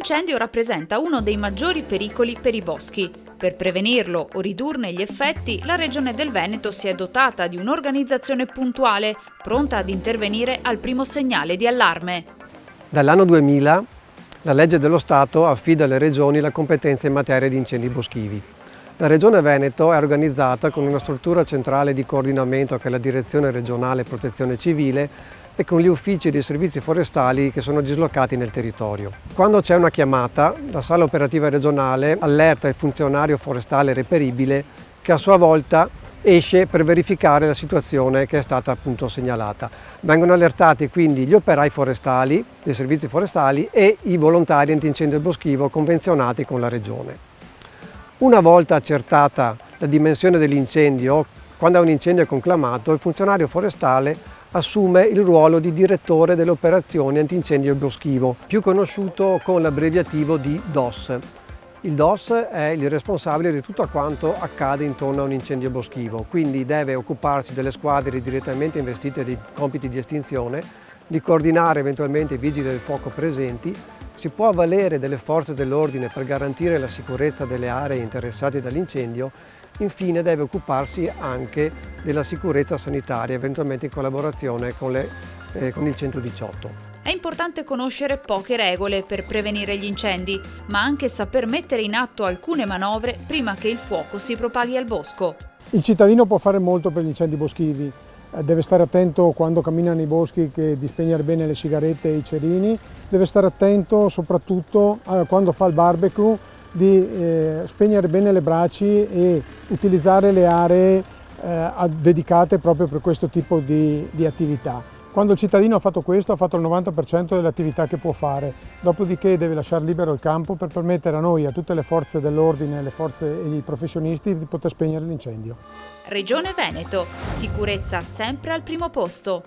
L'incendio rappresenta uno dei maggiori pericoli per i boschi. Per prevenirlo o ridurne gli effetti, la Regione del Veneto si è dotata di un'organizzazione puntuale, pronta ad intervenire al primo segnale di allarme. Dall'anno 2000 la legge dello Stato affida alle regioni la competenza in materia di incendi boschivi. La Regione Veneto è organizzata con una struttura centrale di coordinamento che è la Direzione Regionale Protezione Civile e con gli uffici dei servizi forestali che sono dislocati nel territorio. Quando c'è una chiamata, la sala operativa regionale allerta il funzionario forestale reperibile che a sua volta esce per verificare la situazione che è stata appunto segnalata. Vengono allertati quindi gli operai forestali, dei servizi forestali e i volontari antincendio boschivo convenzionati con la Regione. Una volta accertata la dimensione dell'incendio, quando un incendio è conclamato, il funzionario forestale assume il ruolo di direttore delle operazioni antincendio boschivo, più conosciuto con l'abbreviativo di DOS. Il DOS è il responsabile di tutto quanto accade intorno a un incendio boschivo, quindi deve occuparsi delle squadre direttamente investite dei compiti di estinzione, di coordinare eventualmente i vigili del fuoco presenti, si può avvalere delle forze dell'ordine per garantire la sicurezza delle aree interessate dall'incendio. Infine deve occuparsi anche della sicurezza sanitaria, eventualmente in collaborazione con il 118. È importante conoscere poche regole per prevenire gli incendi, ma anche saper mettere in atto alcune manovre prima che il fuoco si propaghi al bosco. Il cittadino può fare molto per gli incendi boschivi. Deve stare attento quando cammina nei boschi di spegnere bene le sigarette e i cerini, deve stare attento soprattutto quando fa il barbecue di spegnere bene le braci e utilizzare le aree dedicate proprio per questo tipo di attività. Quando il cittadino ha fatto questo, ha fatto il 90% delle attività che può fare, dopodiché deve lasciare libero il campo per permettere a noi, a tutte le forze dell'ordine, le forze e i professionisti di poter spegnere l'incendio. Regione Veneto, sicurezza sempre al primo posto.